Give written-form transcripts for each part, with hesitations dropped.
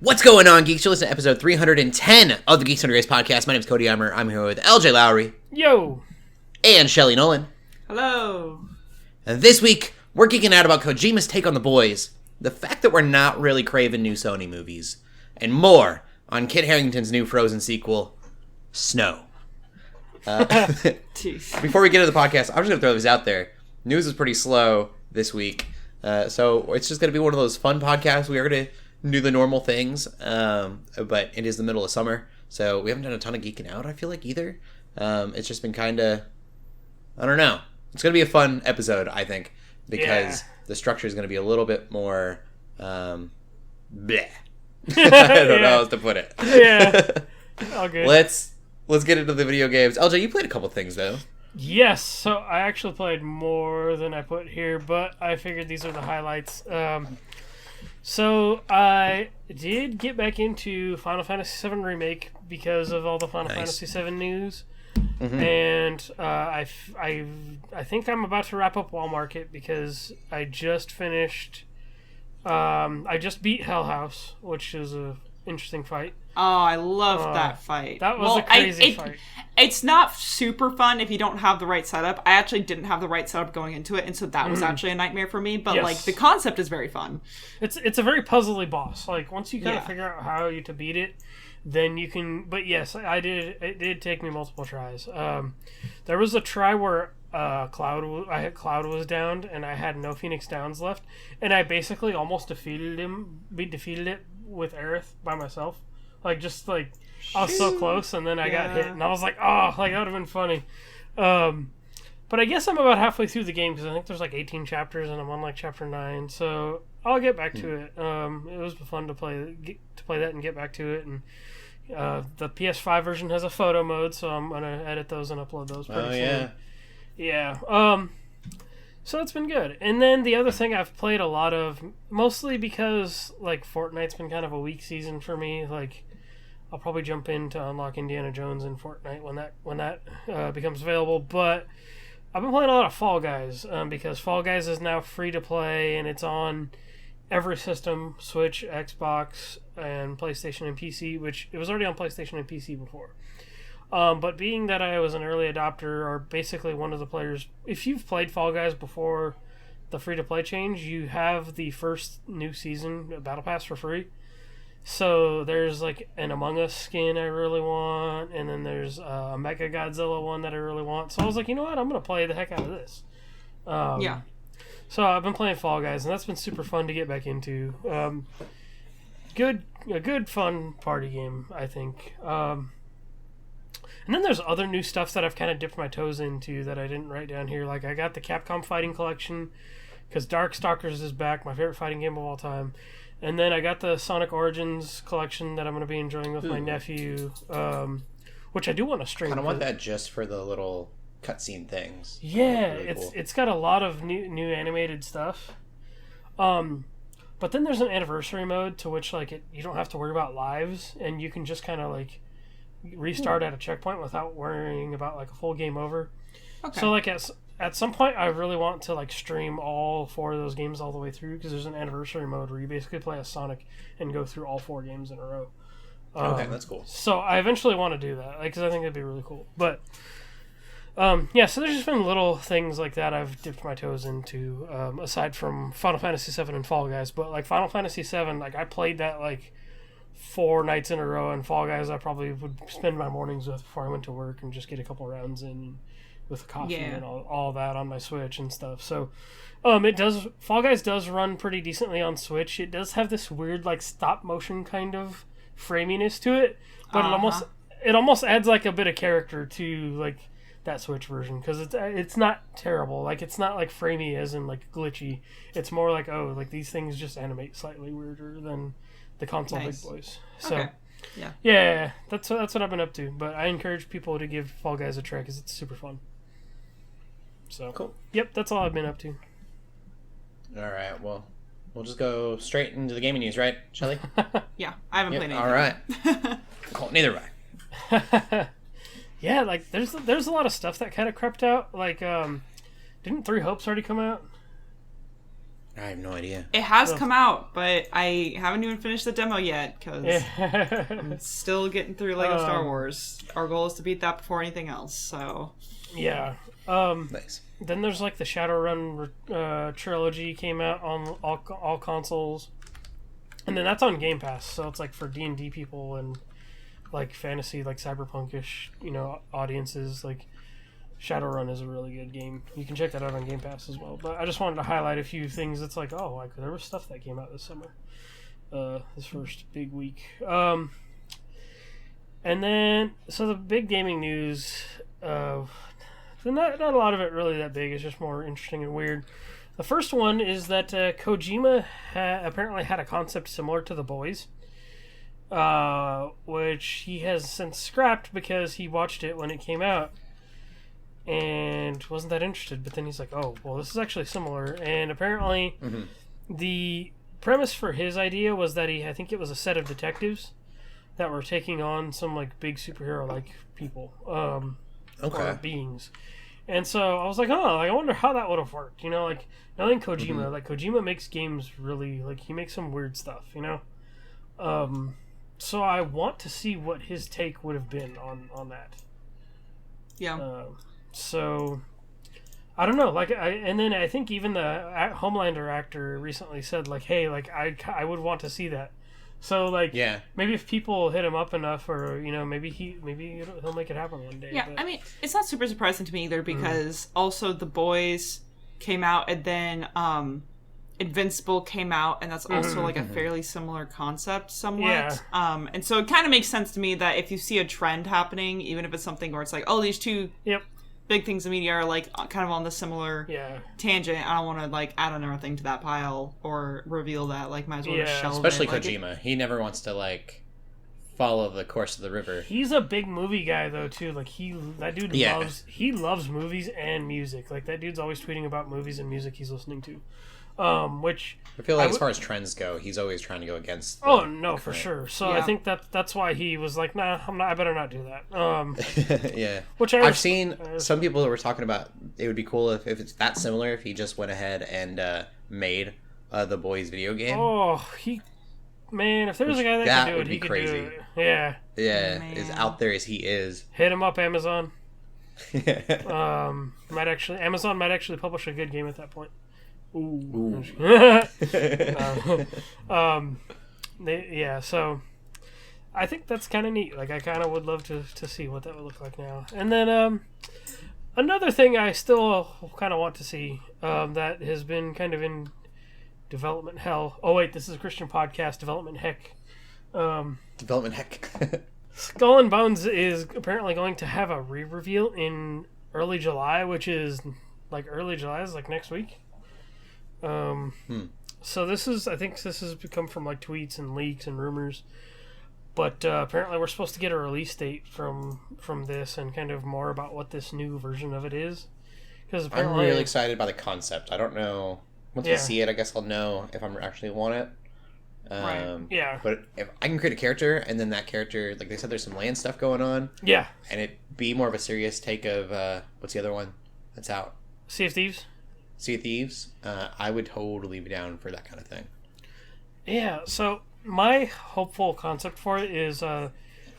What's going on, Geeks? You're listening to episode 310 of the Geeks Under Grace podcast. My name is Cody Armour. I'm here with Lj.Lowery. Yo! And Shelley Nollan. Hello. And this week, we're geeking out about Kojima's take on the boys, the fact that we're not really craving new Sony movies, and more on Kit Harington's new Frozen sequel, Snow. Before we get into the podcast, I'm just going to throw this out there. News is pretty slow this week, so it's just going to be one of those fun podcasts. We are going to do the normal things, but it is the middle of summer, so we haven't done a ton of geeking out, I feel like, either. It's just been kind of, I don't know. It's going to be a fun episode, I think, because the structure is going to be a little bit more, bleh. I don't know how else to put it. Yeah. All good. Let's get into the video games. LJ, you played a couple things, though. Yes, so I actually played more than I put here, but I figured these are the highlights. So I did get back into Final Fantasy VII Remake because of all the Final Fantasy VII news. Mm-hmm. And I think I'm about to wrap up Wall Market because I just finished... I just beat Hell House, which is a interesting fight. Oh, I loved that fight. That was a crazy fight. It's not super fun if you don't have the right setup. I actually didn't have the right setup going into it, and so that was actually a nightmare for me. But like the concept is very fun. It's a very puzzly boss. Like once you kind of figure out how to beat it, then you can. But yes, I did. It did take me multiple tries. There was a try where Cloud was downed, and I had no Phoenix Downs left, and I basically almost defeated it with Aerith by myself. I was so close, and then I got hit, and I was like, oh, like, that would have been funny. But I guess I'm about halfway through the game, because I think there's 18 chapters, and I'm on, chapter 9, so I'll get back to it. It was fun to play that and get back to it, and the PS5 version has a photo mode, so I'm going to edit those and upload those pretty soon. Yeah. So it's been good. And then the other thing I've played a lot of, mostly because, Fortnite's been kind of a weak season for me, I'll probably jump in to unlock Indiana Jones in Fortnite when that becomes available. But I've been playing a lot of Fall Guys because Fall Guys is now free to play and it's on every system: Switch, Xbox, and PlayStation and PC. Which it was already on PlayStation and PC before. But being that I was an early adopter, or basically one of the players, if you've played Fall Guys before the free to play change, you have the first new season Battle Pass for free. So there's an Among Us skin I really want, and then there's a Mecha Godzilla one that I really want. So I was like, you know what, I'm going to play the heck out of this. So I've been playing Fall Guys, and that's been super fun to get back into. A good fun party game, I think. And then there's other new stuff that I've kind of dipped my toes into that I didn't write down here. I got the Capcom Fighting Collection, because Darkstalkers is back, my favorite fighting game of all time. And then I got the Sonic Origins collection that I'm going to be enjoying with my nephew, which I do want to stream. I kind of want that just for the little cutscene things. Yeah, really cool. It's got a lot of new animated stuff. But then there's an anniversary mode to which you don't have to worry about lives, and you can just kind of restart at a checkpoint without worrying about a full game over. Okay. So at some point I really want to stream all 4 of those games all the way through, because there's an anniversary mode where you basically play as Sonic and go through all 4 games in a row. Okay, that's cool. So I eventually want to do that, because I think it'd be really cool. But so there's just been little things like that I've dipped my toes into, aside from Final Fantasy VII and Fall Guys. But Final Fantasy VII, I played that 4 nights in a row, and Fall Guys I probably would spend my mornings with before I went to work and just get a couple rounds in with coffee and all that on my Switch and stuff. So Fall Guys does run pretty decently on Switch. It does have this weird stop motion kind of framiness to it, but it almost adds a bit of character to that Switch version, because it's not terrible. It's not framey as in glitchy. It's more these things just animate slightly weirder than the console big boys. So yeah, that's what I've been up to. But I encourage people to give Fall Guys a try, because it's super fun. So cool. Yep, that's all I've been up to. All right, well, we'll just go straight into the gaming news, right, Shelley? Yeah, I haven't played anything. All right. Cool. Neither have I. Yeah, there's a lot of stuff that kind of crept out. Didn't Three Hopes already come out? I have no idea. It has come out, but I haven't even finished the demo yet because I'm still getting through Lego Star Wars. Our goal is to beat that before anything else. So yeah. Nice. Then there's like the Shadowrun trilogy came out on all consoles, and then that's on Game Pass. So it's like for D&D people and like fantasy, like cyberpunkish, audiences. Like Shadowrun is a really good game. You can check that out on Game Pass as well. But I just wanted to highlight a few things. It's like, there was stuff that came out this summer, this first big week. And then so the big gaming news. Not a lot of it really that big. It's just more interesting and weird. The first one is that Kojima apparently had a concept similar to The Boys, which he has since scrapped because he watched it when it came out and wasn't that interested. But then he's like, oh, well, this is actually similar. And apparently the premise for his idea was that I think it was a set of detectives that were taking on some like big superhero-like people. Or beings. And so I was like, I wonder how that would have worked. Like, knowing Kojima, like, Kojima makes games really, like, he makes some weird stuff, So I want to see what his take would have been on that. Yeah. So, I don't know. Like, and then I think even the Homelander actor recently said, like, hey, like, I would want to see that. So, like, maybe if people hit him up enough, or maybe he'll make it happen one day. Yeah, but... I mean, it's not super surprising to me either because also The Boys came out, and then Invincible came out, and that's also like a fairly similar concept, somewhat. Yeah. And so it kind of makes sense to me that if you see a trend happening, even if it's something where it's like, oh, these two big things in media are like kind of on the similar tangent. I don't want to like add another thing to that pile or reveal that. Like, might as well just shelve especially it. Kojima. He never wants to like follow the course of the river. He's a big movie guy though too. Like that dude loves movies and music. Like that dude's always tweeting about movies and music he's listening to. Which I feel like as far as trends go, he's always trying to go against. For sure. So I think that's why he was like, nah, I better not do that. Yeah. Which I've seen some people that were talking about. It would be cool if it's that similar if he just went ahead and made the Boys video game. If there was a guy that could do it, he could do it. Yeah. Yeah. As out there as he is. Hit him up, Amazon. Amazon might actually publish a good game at that point. Ooh. So I think that's kind of neat. Like, I kind of would love to see what that would look like now. And then another thing I still kind of want to see that has been kind of in development hell. Oh wait, this is a Christian podcast. Development heck. Development heck. Skull and Bones is apparently going to have a re-reveal in early July, which is like early July is like next week. So I think this has become from like tweets and leaks and rumors, but apparently we're supposed to get a release date from this and kind of more about what this new version of it is. Because I'm really excited by the concept. I don't know. Once we see it, I guess I'll know if I'm actually want it. Right. Yeah. But if I can create a character, and then that character, like they said, there's some land stuff going on. Yeah. And it be more of a serious take of what's the other one that's out? Sea of Thieves. Sea of Thieves, I would totally be down for that kind of thing. Yeah, so my hopeful concept for it is there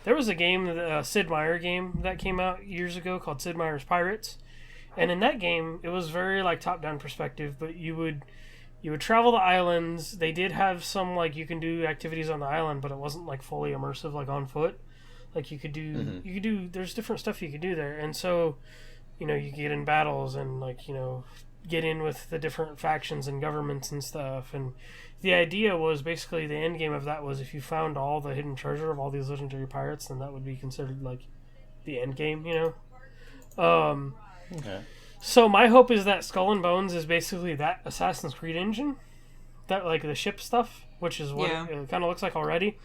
was a game, a Sid Meier game that came out years ago called Sid Meier's Pirates, and in that game it was very like top-down perspective, but you would travel the islands. They did have some like you can do activities on the island, but it wasn't like fully immersive like on foot. Like you could do there's different stuff you could do there, and so you get in battles and like get in with the different factions and governments and stuff. And the idea was basically the end game of that was if you found all the hidden treasure of all these legendary pirates, then that would be considered like the end game, Okay. So my hope is that Skull and Bones is basically that Assassin's Creed engine, that like the ship stuff, which is what it kind of looks like already,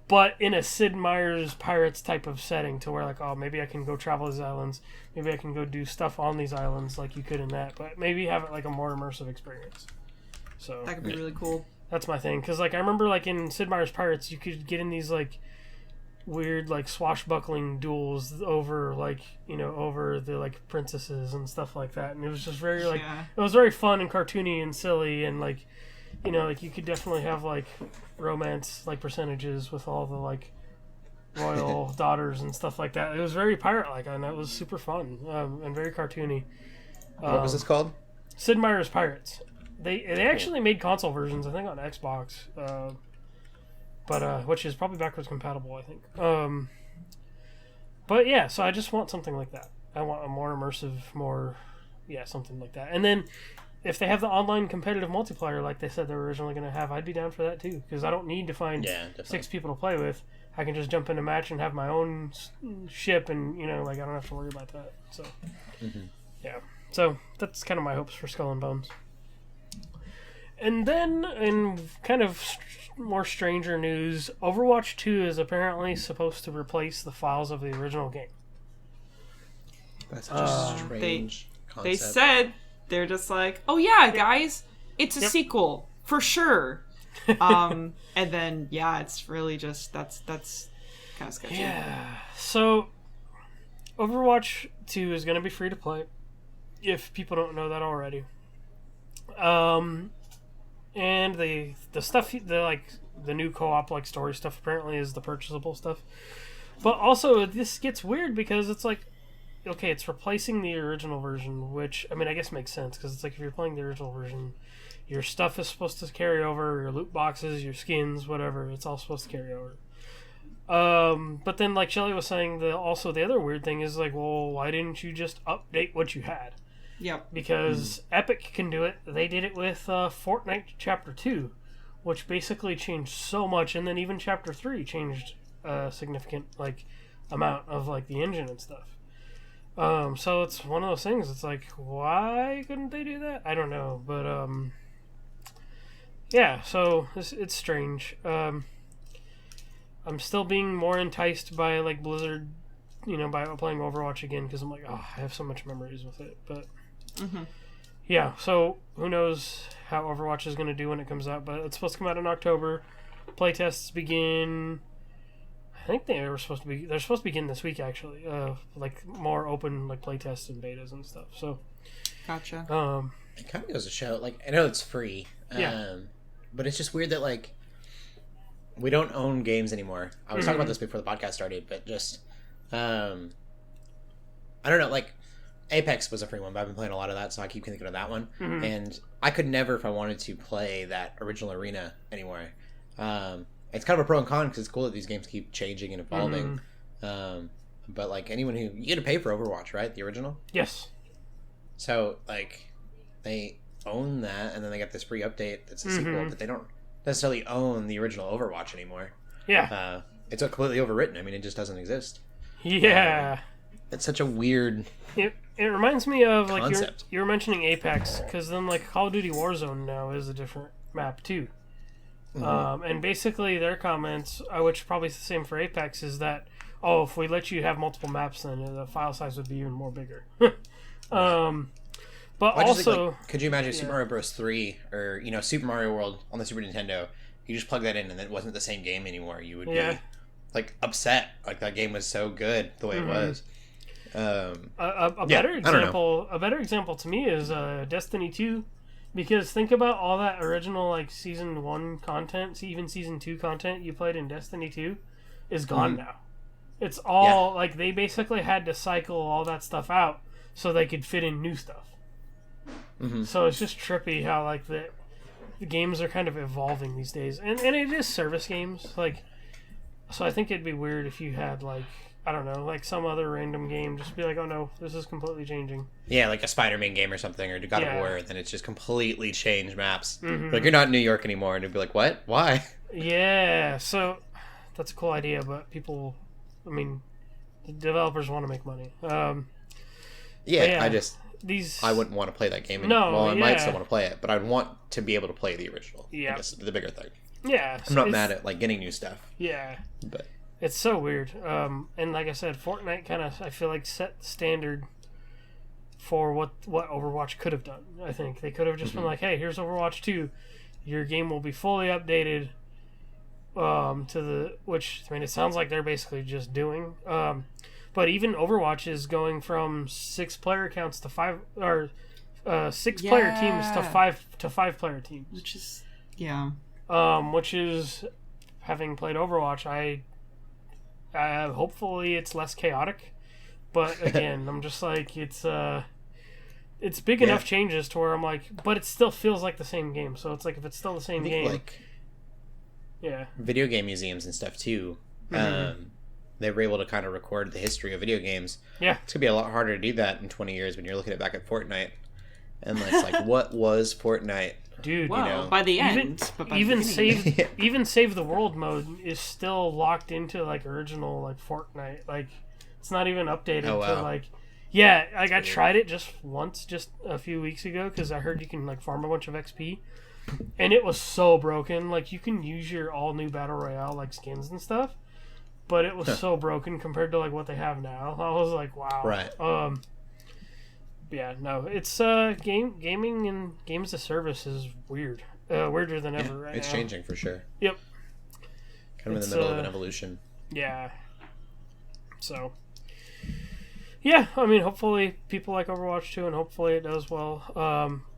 but in a Sid Meier's Pirates type of setting, to where like, oh, maybe I can go travel these islands, maybe I can go do stuff on these islands like you could in that, but maybe have it like a more immersive experience. So that could be really cool. That's my thing, because like I remember like in Sid Meier's Pirates, you could get in these like weird like swashbuckling duels over like over the like princesses and stuff like that, and it was just very like it was very fun and cartoony and silly, and like like you could definitely have like romance like percentages with all the like royal daughters and stuff like that. It was very pirate like, and it was super fun and very cartoony. What was this called? Sid Meier's Pirates. They actually made console versions, I think, on Xbox, but which is probably backwards compatible, I think. But yeah, so I just want something like that. I want a more immersive, something like that. And then if they have the online competitive multiplayer like they said they were originally going to have, I'd be down for that too, because I don't need to find 6 people to play with. I can just jump in a match and have my own ship, and like I don't have to worry about that. So yeah, so that's kind of my hopes for Skull and Bones. And then, in kind of more stranger news, Overwatch 2 is apparently supposed to replace the files of the original game. That's such a strange concept. They said, they're just like, oh yeah, guys, it's a sequel, for sure. And then, it's really just, that's kind of sketchy. Yeah, so Overwatch 2 is going to be free to play, if people don't know that already. And the stuff, the new co-op like story stuff apparently is the purchasable stuff. But also this gets weird because it's like, okay, it's replacing the original version, which I mean I guess makes sense because it's like if you're playing the original version, your stuff is supposed to carry over, your loot boxes, your skins, whatever, it's all supposed to carry over. But then like Shelley was saying, the other weird thing is like, well, why didn't you just update what you had? Yep. Because Epic can do it. They did it with Fortnite Chapter 2, which basically changed so much, and then even Chapter 3 changed a significant like amount of like the engine and stuff. So it's one of those things. It's like, why couldn't they do that? I don't know, but yeah. So it's strange. I'm still being more enticed by like Blizzard, by playing Overwatch again because I'm like, oh, I have so much memories with it, but. Yeah, so who knows how Overwatch is going to do when it comes out, but it's supposed to come out in October. Playtests begin, I think they're supposed to begin this week actually, like more open like playtests and betas and stuff. So gotcha. It kind of goes to show, like, I know it's free, but it's just weird that like we don't own games anymore. I was talking about this before the podcast started, but just I don't know, like Apex was a free one, but I've been playing a lot of that, so I keep thinking of that one. And I could never, if I wanted to, play that original arena anymore. It's kind of a pro and con because it's cool that these games keep changing and evolving. But like anyone who, you get to pay for Overwatch, right? The original. Yes. So like they own that, and then they got this free update that's a sequel, but they don't necessarily own the original Overwatch anymore. Yeah. It's completely overwritten. I mean, it just doesn't exist. Yeah. It's such a weird. It reminds me of like concept. you were mentioning Apex, because then like Call of Duty Warzone now is a different map too. And basically their comments, which probably is the same for Apex, is that if we let you have multiple maps, then the file size would be even more bigger. But also, like, could you imagine Super Mario Bros. 3 or Super Mario World on the Super Nintendo? You just plug that in and it wasn't the same game anymore. You would be like upset. Like that game was so good the way it was. A better example to me is Destiny 2, because think about all that original like season 1 content, even season 2 content you played in Destiny 2 is gone now. It's all like they basically had to cycle all that stuff out so they could fit in new stuff. So it's just trippy how like the games are kind of evolving these days, and it is service games, like, so I think it'd be weird if you had like, I don't know, like some other random game just be like, oh no, this is completely changing. Yeah, like a Spider-Man game or something, or God of War, and then it's just completely changed maps. Like you're not in New York anymore, and it'd be like, what? Why? Yeah, so that's a cool idea, but people, I mean, the developers want to make money. I wouldn't want to play that game anymore. Well, I might still want to play it, but I'd want to be able to play the original. Yeah, I guess the bigger thing. Yeah, I'm not mad at like getting new stuff. Yeah, but it's so weird. And like I said, Fortnite kind of, I feel like, set the standard for what Overwatch could have done. I think they could have just been like, hey, here's Overwatch 2. Your game will be fully updated. which I mean it sounds like they're basically just doing. But even Overwatch is going from 6-player accounts to 5 or 6-player teams to 5-player teams, which is which is, having played Overwatch, I hopefully it's less chaotic, but again I'm just like it's big enough changes to where I'm like, but it still feels like the same game. So it's like, if it's still the same game, like video game museums and stuff too. They were able to kind of record the history of video games. Yeah, it's gonna be a lot harder to do that in 20 years when you're looking back at Fortnite, and it's like, what was Fortnite? Dude, well, by the end, even save the world mode is still locked into like original like Fortnite. Like it's not even updated to like. Yeah, like I tried it just once, just a few weeks ago, because I heard you can like farm a bunch of XP, and it was so broken. Like you can use your all new battle royale like skins and stuff, but it was so broken compared to like what they have now. I was like, wow. Right. Yeah, no, it's gaming and games as a service is weird, weirder than ever right now. It's changing for sure. Yep. Kind of in the middle of an evolution. Yeah. So. Yeah, I mean, hopefully people like Overwatch too, and hopefully it does well.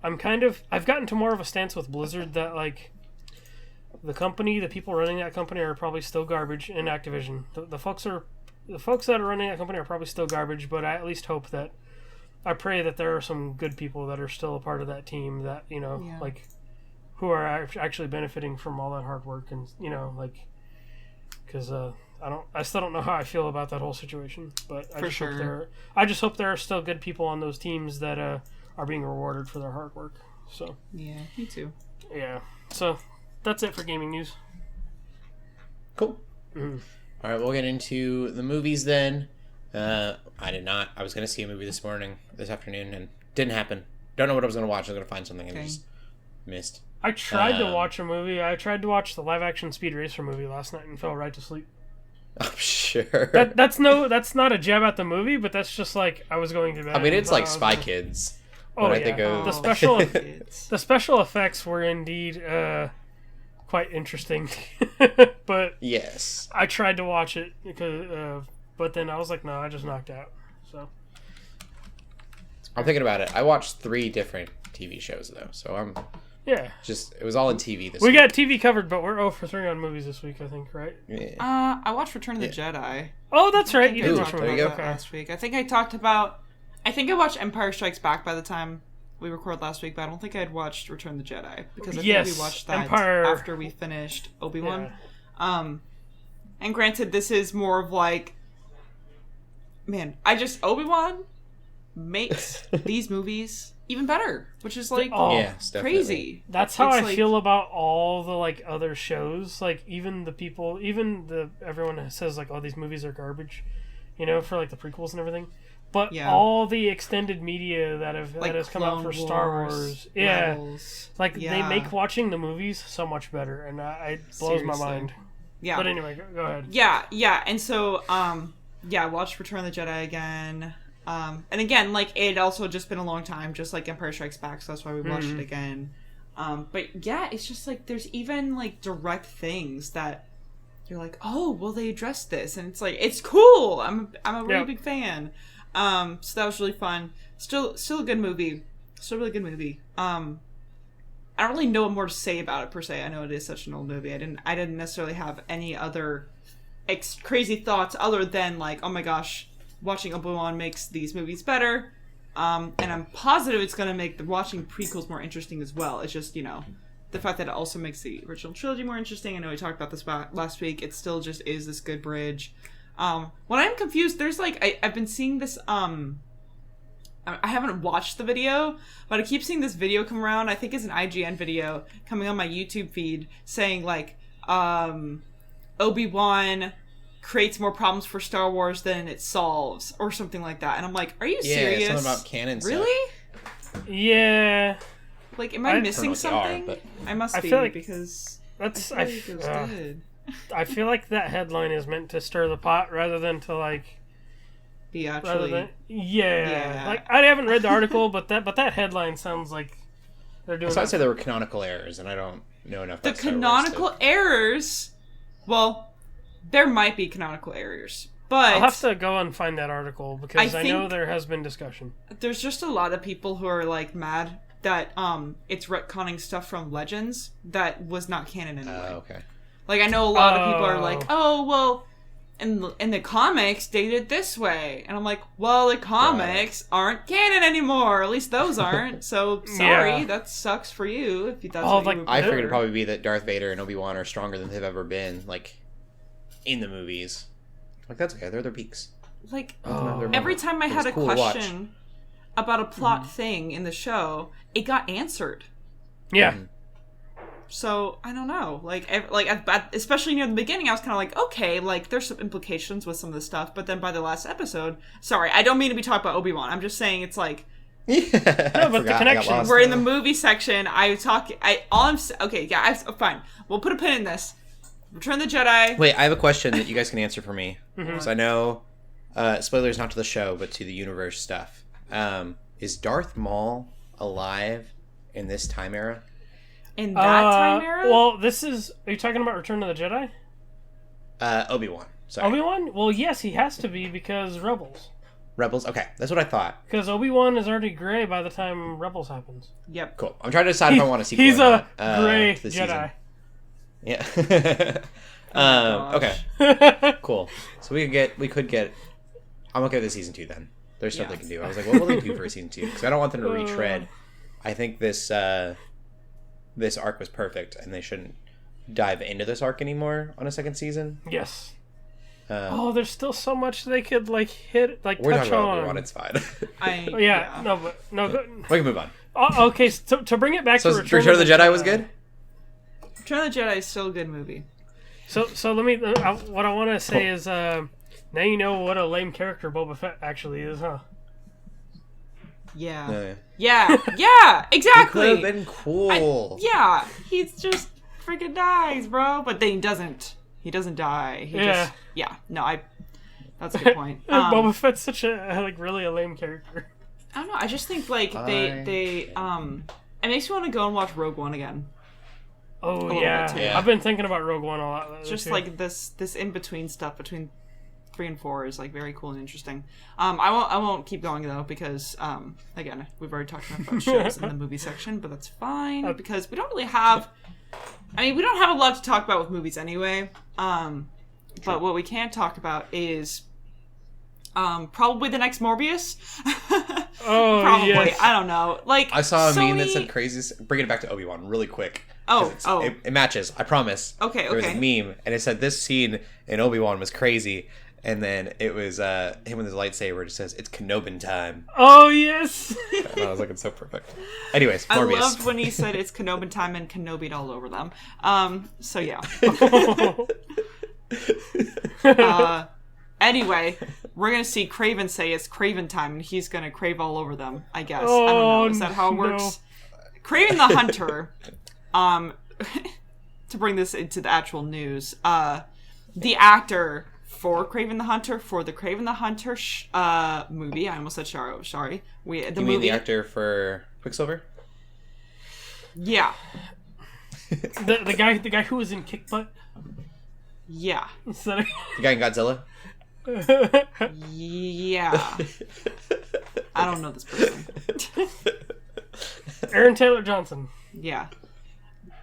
I've gotten to more of a stance with Blizzard that, like, the people running that company are probably still garbage in Activision. The folks that are running that company are probably still garbage, but I at least hope that, I pray that there are some good people that are still a part of that team that, like, who are actually benefiting from all that hard work, and, like, because, I still don't know how I feel about that whole situation, but I just hope there are still good people on those teams that are being rewarded for their hard work. So yeah, me too. Yeah, so that's it for gaming news. Cool. Mm-hmm. All right, we'll get into the movies then. I was going to see a movie this afternoon, and didn't happen. Don't know what I was going to watch. I was going to find something and just missed. I tried to watch a movie. I tried to watch the live-action Speed Racer movie last night and fell right to sleep. I'm sure. That's not a jab at the movie, but that's just like I was going to bed. I mean, it's like Spy Kids. Oh yeah, the special effects were indeed quite interesting. But yes, I tried to watch it because, but then I was like, no, I just knocked out. So I'm thinking about it. I watched 3 different TV shows though, so it was all in TV this week. We got TV covered, but we're 0 for 3 on movies this week, I think, right? Yeah. I watched Return of the Jedi. Oh, that's right. You did watch that last week. I think I watched Empire Strikes Back by the time we recorded last week, but I don't think I had watched Return of the Jedi because I think we watched that after we finished Obi-Wan. Yeah. And granted, this is more of like, man, Obi-Wan makes these movies even better, which is like crazy. That's how I feel about all the like other shows. Like everyone says like, oh, these movies are garbage, for like the prequels and everything. But all the extended media that has come out for Star Wars, they make watching the movies so much better, and it blows my mind. Yeah. But anyway, go ahead. Yeah, and so I watched Return of the Jedi again. And again, like, it had also just been a long time, just like Empire Strikes Back, so that's why we watched it again. But yeah, it's just like, there's even like direct things that you're like, oh, well, they addressed this, and it's like, it's cool. I'm a really big fan. So that was really fun. Still a good movie. Still a really good movie. I don't really know what more to say about it per se. I know it is such an old movie. I didn't necessarily have any other crazy thoughts other than like, oh my gosh, watching Obi-Wan makes these movies better, and I'm positive it's going to make watching prequels more interesting as well. It's just, the fact that it also makes the original trilogy more interesting. I know we talked about this last week. It still just is this good bridge. When I'm confused, there's like, I've been seeing this, I haven't watched the video, but I keep seeing this video come around. I think it's an IGN video coming on my YouTube feed saying like, Obi-Wan creates more problems for Star Wars than it solves, or something like that. And I'm like, are you serious? Yeah, something about canon stuff. Really? Yeah. Like, am I missing something? I must be, like, because that's I feel like it was good. I feel like that headline is meant to stir the pot rather than to like be actually. Like, I haven't read the article, but that headline sounds like they're doing. So I'd say there were canonical errors, and I don't know enough. The canonical errors Well, there might be canonical errors, but I'll have to go and find that article because I know there has been discussion. There's just a lot of people who are like mad that it's retconning stuff from Legends that was not canon anyway. Okay. Like I know a lot of people are like, oh well, in the comics they did this way, and I'm like, well, the comics aren't canon anymore. At least those aren't. So sorry, that sucks for you if that's what you I figured it'd probably be that Darth Vader and Obi-Wan are stronger than they've ever been, like in the movies. Like that's okay. They're their peaks. Like every time I had a question about a plot thing in the show, it got answered. Yeah. So I don't know. Like especially near the beginning, I was kind of like, okay, like there's some implications with some of the stuff. But then by the last episode, sorry, I don't mean to be talking about Obi-Wan. I'm just saying it's like, no, but the connection. We're in the movie section. Fine. We'll put a pin in this. Return of the Jedi. Wait, I have a question that you guys can answer for me. Mm-hmm. So I know, spoilers not to the show, but to the universe stuff. Is Darth Maul alive in this time era? In that time era? Well, are you talking about Return of the Jedi? Obi-Wan. Sorry. Obi-Wan? Well, yes, he has to be because Rebels. Rebels? Okay, that's what I thought. Because Obi-Wan is already gray by the time Rebels happens. Yep. Cool. I'm trying to decide if I want to see. He's a gray Jedi. Season. Yeah. Okay. Cool. So we could get. I'm okay with the season 2 then. There's stuff they can do. I was like, what will they do for a season 2? Because I don't want them to retread. I think this arc was perfect, and they shouldn't dive into this arc anymore on a second season. Yes. There's still so much they could hit, we're touch talking about on. Obi-Wan, it's fine. We can move on. Okay, so to bring it back to Return of the Jedi was good. Return of the Jedi is still a good movie. So let me. What I want to say is, now you know what a lame character Boba Fett actually is, huh? Yeah, exactly. He could have been cool. He's just freaking dies, bro. But then he doesn't. He doesn't die. That's a good point. Boba Fett's such a really a lame character. I don't know. I just think they it makes me want to go and watch Rogue One again. Oh yeah, I've been thinking about Rogue One a lot lately. Just like this in between stuff between 3 and 4 is very cool and interesting. I won't keep going though because again we've already talked about shows in the movie section, but that's fine because we don't really have. We don't have a lot to talk about with movies anyway. But what we can talk about is probably the next Morbius. Probably. Yes. I don't know. I saw a meme that said crazy. Bring it back to Obi-Wan really quick. It matches. I promise. Okay. There was a meme, and it said this scene in Obi-Wan was crazy, and then it was him with his lightsaber. It says it's Kenobin time. Oh yes. And I was like, it's so perfect. Anyways, Morbius. I loved when he said it's Kenobin time and Kenobi'd all over them. So yeah. Anyway, we're gonna see Kraven say it's Kraven time, and he's gonna crave all over them. I guess. I don't know. Is that how it works? Kraven the Hunter. To bring this into the actual news, the actor for Kraven the Hunter for the Kraven the Hunter movie. I almost said sorry. You mean the actor for Quicksilver? Yeah. the guy who was in Kick Butt. Yeah. The guy in Godzilla. Yeah. I don't know this person. Aaron Taylor Johnson. Yeah.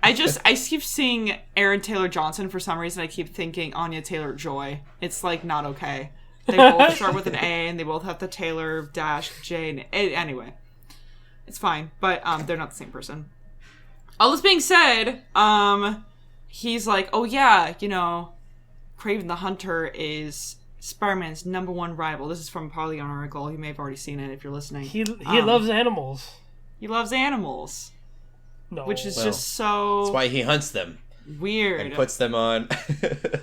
I keep seeing Aaron Taylor Johnson for some reason. I keep thinking Anya Taylor-Joy. It's not okay. They both start with an A and they both have the Taylor -J. Anyway, it's fine, but they're not the same person. All this being said, he's like, oh yeah, Kraven the Hunter is Spider-Man's #1 rival. This is from probably an article. You may have already seen it if you're listening. He loves animals. He loves animals. No. Which is just so... That's why he hunts them. Weird. And puts them on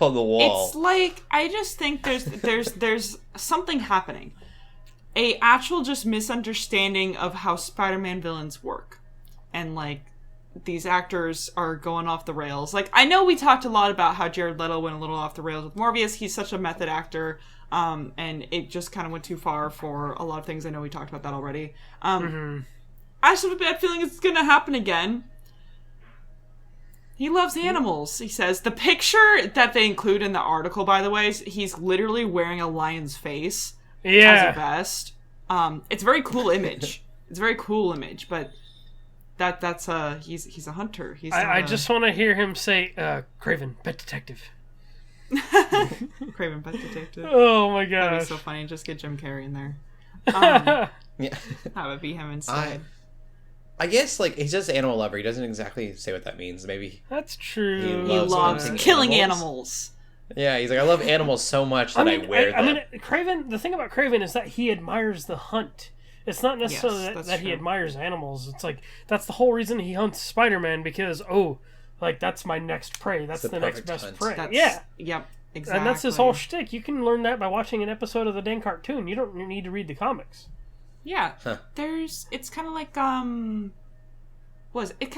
on the wall. It's I just think there's something happening. A actual just misunderstanding of how Spider-Man villains work. And, these actors are going off the rails. I know we talked a lot about how Jared Leto went a little off the rails with Morbius. He's such a method actor. And it just kind of went too far for a lot of things. I know we talked about that already. I just have a bad feeling it's going to happen again. He loves animals, he says. The picture that they include in the article, by the way, is he's literally wearing a lion's face as a vest. It's a very cool image. But that's he's a hunter. I just want to hear him say, Kraven, pet detective. Kraven, pet detective. Oh my gosh. That'd be so funny. Just get Jim Carrey in there. Yeah. That would be him instead. I guess, like, he's just an animal lover. He doesn't exactly say what that means. Maybe that's true. He loves killing animals. Yeah, he's like, I love animals so much that I wear them. I mean, Kraven. The thing about Kraven is that he admires the hunt. It's not necessarily that he admires animals. It's like that's the whole reason he hunts Spider-Man because that's my next prey. That's the next best prey. Yep. Exactly. And that's his whole shtick. You can learn that by watching an episode of the dang cartoon. You don't need to read the comics. Yeah, it's kind of like, it kind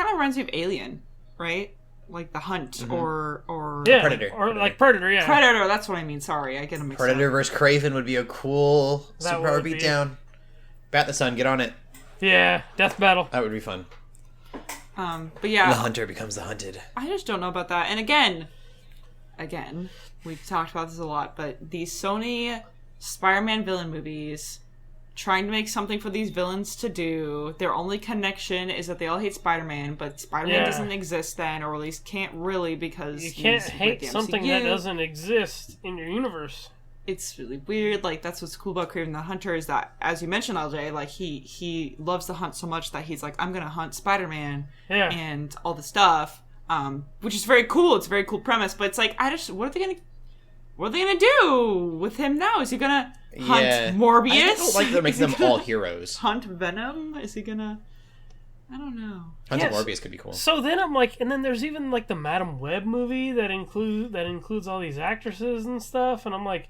of reminds me of Alien, right? Like the hunt, or Predator. Or like Predator, yeah. Predator, that's what I mean, sorry, I get them mixed up. Predator versus Kraven would be a cool superpower beatdown. Bat the Sun, get on it. Yeah, death battle. That would be fun. But yeah. The hunter becomes the hunted. I just don't know about that. And again, we've talked about this a lot, but these Sony Spider-Man villain movies... trying to make something for these villains to do. Their only connection is that they all hate Spider-Man, but Spider-Man doesn't exist then, or at least can't really because you can't hate something that doesn't exist in your universe. It's really weird. Like, that's what's cool about Kraven the Hunter is that, as you mentioned, LJ, like, he loves to hunt so much that he's like, I'm gonna hunt Spider-Man and all the stuff, which is very cool. It's a very cool premise, but it's like, what are they gonna do with him now? Is he gonna hunt Morbius? I don't like they're making them all heroes. Hunt Venom? Is he gonna... I don't know. Hunting Morbius could be cool. So then I'm like, and then there's even like the Madam Web movie that includes all these actresses and stuff, and I'm like,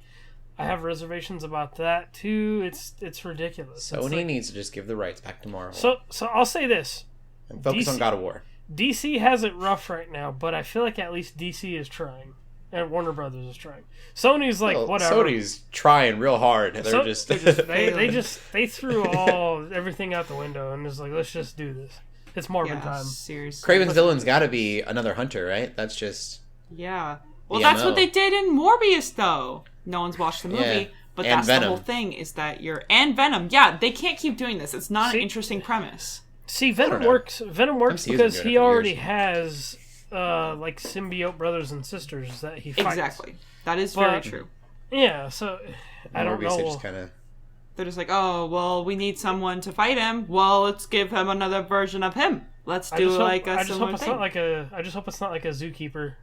I have reservations about that too. It's ridiculous. Sony needs to just give the rights back to Marvel. So I'll say this. And focus on God of War. DC has it rough right now, but I feel like at least DC is trying. And Warner Brothers is trying. Sony's like, whatever. Sony's trying real hard. They threw everything out the window and is like, let's just do this. It's Marvin time. Seriously. Kraven's villain's got to be another hunter, right? That's just... Yeah. Well, that's what they did in Morbius, though. No one's watched the movie, but that's Venom. The whole thing is that and Venom. Yeah, they can't keep doing this. It's not an interesting premise. See, Venom works. Venom works because he already has... like symbiote brothers and sisters that he fights. Exactly. That is very true. Yeah, so I don't know. They're just like, oh, well, we need someone to fight him. Well, let's give him another version of him. Let's do like a similar thing. I just hope it's not like a zookeeper.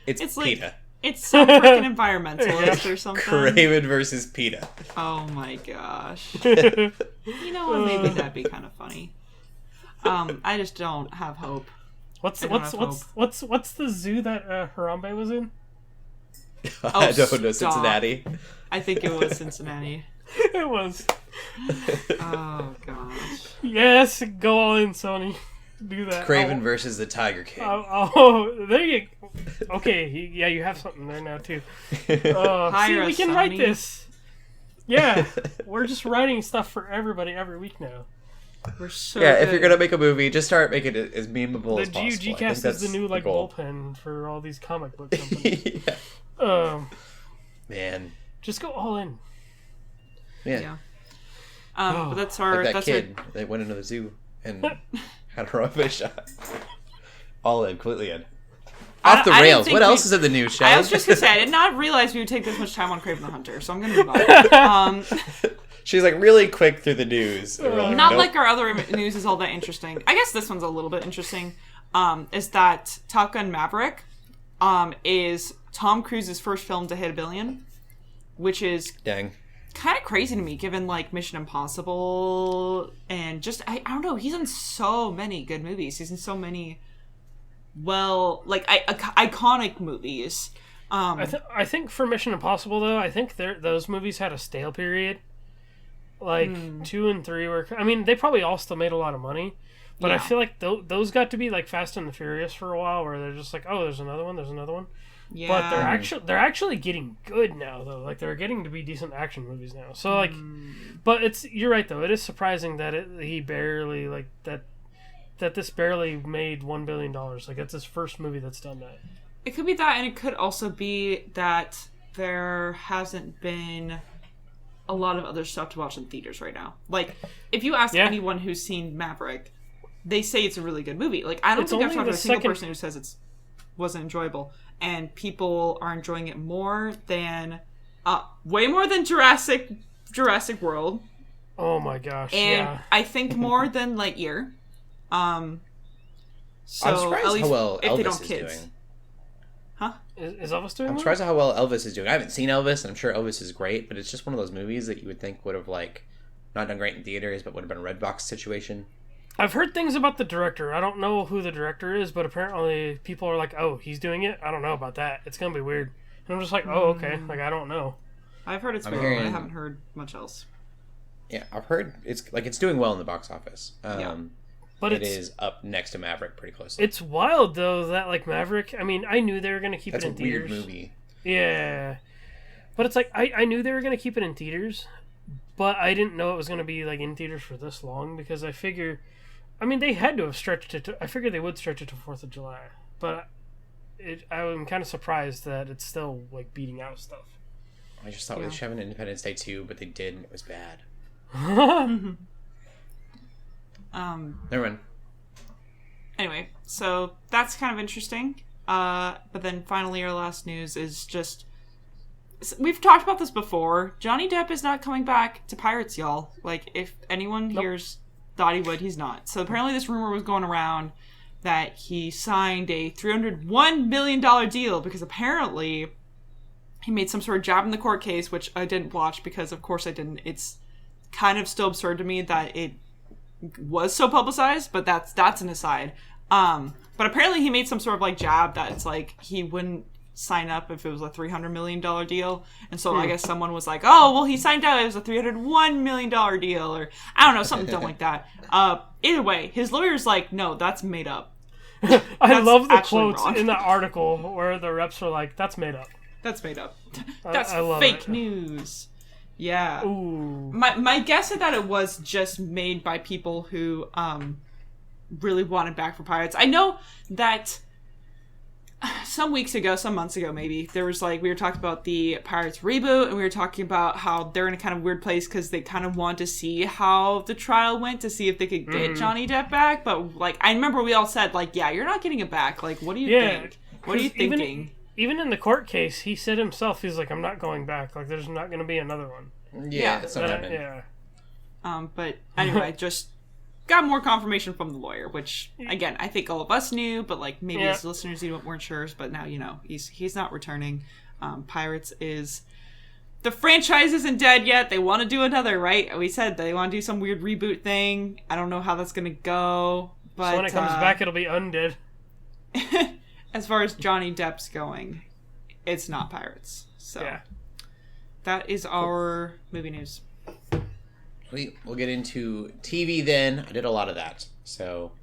It's PETA. It's some freaking environmentalist or something. Kraven versus PETA. Oh my gosh. You know what? Maybe that'd be kind of funny. I just don't have hope. What's the zoo that Harambe was in? I don't know. Cincinnati. I think it was Cincinnati. It was. Oh gosh. Yes, go all in, Sony. Do that. Kraven versus the Tiger King. There you go. Okay, you have something there now too. See, we can write this. Yeah, we're just writing stuff for everybody every week now. We're so good. If you're gonna make a movie, just start making it as memeable as possible. The GUG cast is the new bullpen for all these comic book companies. Man, just go all in. Yeah. But that's our kid that went into the zoo and had a rubber shot. All in, completely in. Off the rails. What else is in the news, Shelley? I was just gonna say, I did not realize we would take this much time on Kraven the Hunter, so I'm gonna move on. She's like really quick through the news. Not like our other news is all that interesting. I guess this one's a little bit interesting. Is that Top Gun Maverick is Tom Cruise's first film to hit $1 billion, which is kind of crazy to me, given like Mission Impossible and just I don't know. He's in so many good movies. He's in so many iconic movies. I think for Mission Impossible though, I think those movies had a stale period. 2 and 3 were... I mean, they probably all still made a lot of money. But I feel like those got to be like Fast and the Furious for a while, where they're just like, oh, there's another one. Yeah. But they're actually getting good now, though. Like, they're getting to be decent action movies now. So, like... But you're right, though. It is surprising that he barely, that this barely made $1 billion. Like, it's his first movie that's done that. It could be that, and it could also be that there hasn't been a lot of other stuff to watch in theaters right now. Like, if you ask anyone who's seen Maverick, they say it's a really good movie. Like, I don't think I've talked to a single person who says it wasn't enjoyable. And people are enjoying it more than, way more than Jurassic World. Oh my gosh! And I think more than Lightyear. So I'm surprised at least how well if Elvis they don't is kids. doing. Huh? Is Elvis doing? I'm surprised at how well Elvis is doing. I haven't seen Elvis, and I'm sure Elvis is great, but it's just one of those movies that you would think would have not done great in theaters, but would have been a Redbox situation. I've heard things about the director. I don't know who the director is, but apparently people are like, "Oh, he's doing it." I don't know about that. It's gonna be weird. And I'm just like, "Oh, okay." Like, I don't know. I've heard it's weird. I haven't heard much else. Yeah, I've heard it's doing well in the box office. But it is up next to Maverick pretty closely. It's wild though that Maverick. I mean, I knew they were gonna keep it in theaters. That's a weird movie. Yeah, but it's like I knew they were gonna keep it in theaters, but I didn't know it was gonna be in theaters for this long because I figure, I mean, they had to have stretched it. I figured they would stretch it to 4th of July, but I'm kind of surprised that it's still beating out stuff. I just thought we should have an Independence Day 2, but they did, and it was bad. Never mind. Anyway, so that's kind of interesting. But then finally our last news is just... We've talked about this before. Johnny Depp is not coming back to Pirates, y'all. If anyone here's thought he would, he's not. So apparently this rumor was going around that he signed a $301 million deal because apparently he made some sort of jab in the court case, which I didn't watch because of course I didn't. It's kind of still absurd to me that it was so publicized, but that's an aside. But apparently he made some sort of jab that it's he wouldn't sign up if it was a $300 million deal. And so I guess someone was like, oh, well, he signed out, it was a $301 million deal, or I don't know, something dumb like that. Either way, his lawyer's like, no, that's made up. I love the quotes in the article where the reps are like, that's made up. That's made up. That's I fake news. Yeah. Ooh. My guess is that it was just made by people who really wanted back for Pirates. I know that some months ago maybe, there was we were talking about the Pirates reboot, and we were talking about how they're in a kind of weird place because they kind of want to see how the trial went to see if they could get Johnny Depp back. But I remember we all said yeah, you're not getting it back. What do you think? What are you thinking? Even in the court case, he said himself, he's like, I'm not going back. There's not going to be another one. Yeah, that's not happening. Yeah. But anyway, just got more confirmation from the lawyer, which, again, I think all of us knew, but maybe his listeners weren't sure. But now, he's not returning. Pirates is... The franchise isn't dead yet. They want to do another, right? We said they want to do some weird reboot thing. I don't know how that's going to go. But so when it comes back, it'll be undead. As far as Johnny Depp's going, it's not Pirates. So that is our movie news. We'll get into TV then. I did a lot of that. So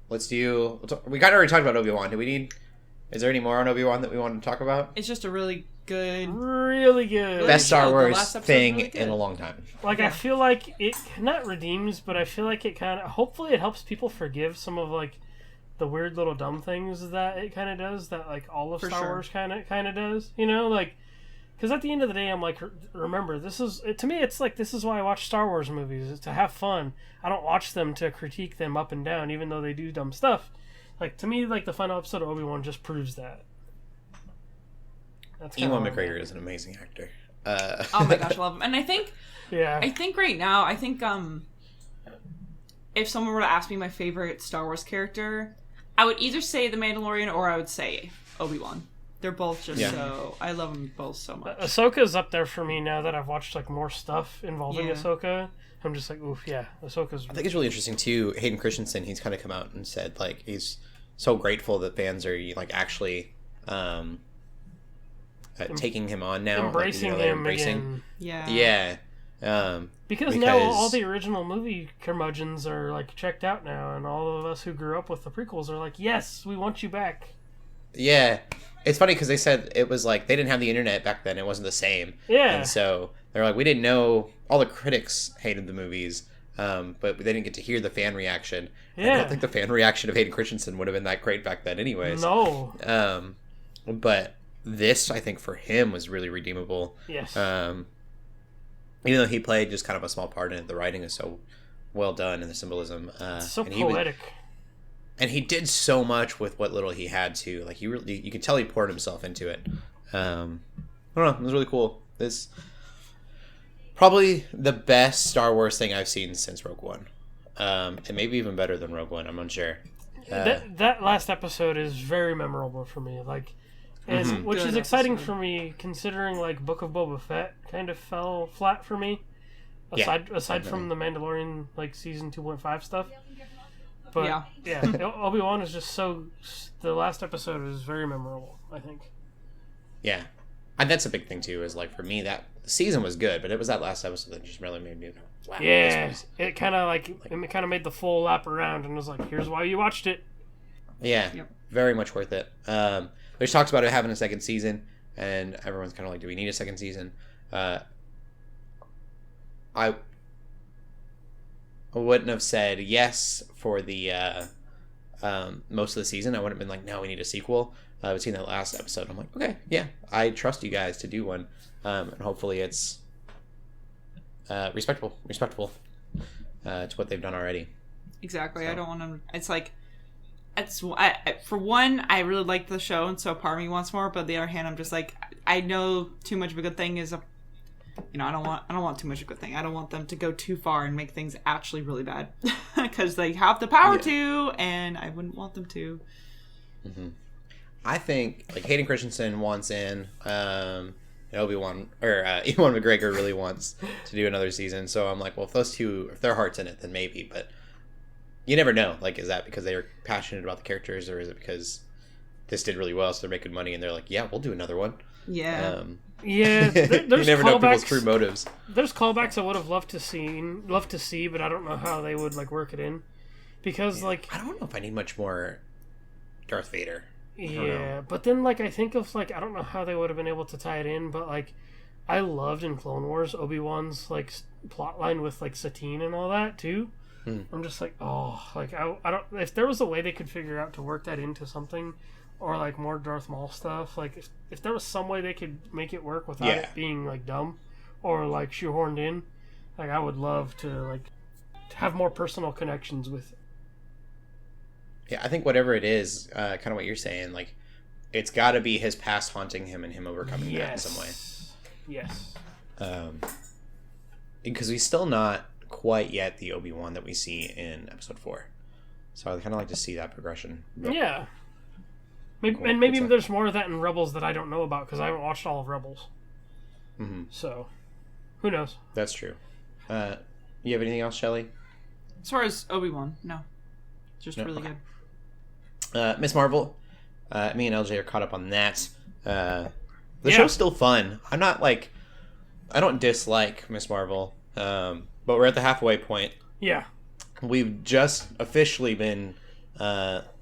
let's do... We kind of already talked about Obi-Wan. Is there any more on Obi-Wan that we want to talk about? It's just a really good... Best Star Wars thing really in a long time. I feel like it not redeems, but I feel like it kind of... Hopefully it helps people forgive some of the weird little dumb things that it kind of does, that all of Star Wars kind of does, because at the end of the day, I'm remember, this is, to me, it's this is why I watch Star Wars movies, is to have fun. I don't watch them to critique them up and down, even though they do dumb stuff. To me, the final episode of Obi-Wan just proves that. That's Ewan McGregor is an amazing actor. Oh my gosh, I love him. And I think right now, if someone were to ask me my favorite Star Wars character, I would either say The Mandalorian or I would say Obi-Wan. They're both just so... I love them both so much. Ahsoka's up there for me now that I've watched more stuff involving Ahsoka. I'm just oof, yeah, Ahsoka's... I think it's really interesting, too. Hayden Christensen, he's kind of come out and said, he's so grateful that fans are, actually taking him on now. Embracing him again. Yeah. Because now all the original movie curmudgeons are checked out now, and all of us who grew up with the prequels are yes, we want you back. Yeah, it's funny because they said it was they didn't have the internet back then; it wasn't the same. Yeah, and so they're we didn't know. All the critics hated the movies, but they didn't get to hear the fan reaction. Yeah. I don't think the fan reaction of Hayden Christensen would have been that great back then anyways. No. But this, I think, for him was really redeemable. Yes. Even though he played just kind of a small part in it, the writing is so well done and the symbolism. It's so and poetic. And he did so much with what little he had to. Like, you could tell he poured himself into it. I don't know. It was really cool. This probably the best Star Wars thing I've seen since Rogue One. And maybe even better than Rogue One. I'm unsure. That last episode is very memorable for me. Like, and which is exciting for me, considering like Book of Boba Fett kind of fell flat for me. Aside from the Mandalorian like season 2.5 stuff. But yeah, Obi-Wan is just so. The last episode is very memorable, I think. Yeah, and that's a big thing too. Is like for me that the season was good, but it was that last episode that just really made me go, wow. Yeah, it kind of made the full lap around, and was like, here's why you watched it. Yeah, very much worth it. There's talks about it having a second season, and everyone's kind of like, do we need a second season? I wouldn't have said yes for the most of the season. I wouldn't have been like, no, we need a sequel. I've seen that last episode. I'm like, okay, yeah, I trust you guys to do one, and hopefully it's respectful to what they've done already. Exactly. So. I don't want to. It's like, for one, I really liked the show, and so part of me wants more. But on the other hand, I'm just like, I know too much of a good thing is a. I don't want too much of a good thing. I don't want them to go too far and make things actually really bad, because they have the power to, and I wouldn't want them to. Mm-hmm. I think like Hayden Christensen wants in, and Obi-Wan or Ewan McGregor really wants to do another season. So I'm like, well, if those two, if their heart's in it, then maybe. But you never know. Like, is that because they were passionate about the characters, or is it because this did really well, so they're making money, and they're like, yeah, we'll do another one. Yeah. Yeah, there's you never know people's true motives. There's callbacks I would have loved to see, but I don't know how they would like work it in, because like I don't know if I need much more Darth Vader. Yeah, but then like I think of like I don't know how they would have been able to tie it in, but like I loved in Clone Wars Obi-Wan's like plotline with like Satine and all that too. I'm just like, oh, like I don't, if there was a way they could figure out to work that into something. Or like more Darth Maul stuff. Like if there was some way they could make it work without it being like dumb or like shoehorned in, like I would love to like have more personal connections with it. Yeah, I think whatever it is, kind of what you're saying, like it's got to be his past haunting him and him overcoming that in some way. Yes. Because he's still not quite yet the Obi-Wan that we see in Episode 4. So I kind of like to see that progression. But... yeah. Maybe, cool. And maybe there's more of that in Rebels that I don't know about because I haven't watched all of Rebels. Mm-hmm. So, who knows? That's true. You have anything else, Shelley? As far as Obi-Wan, no. Just really good. Miss Marvel. Me and LJ are caught up on that. The show's still fun. I'm not like... I don't dislike Miss Marvel, but we're at the halfway point. Yeah. We've just officially been...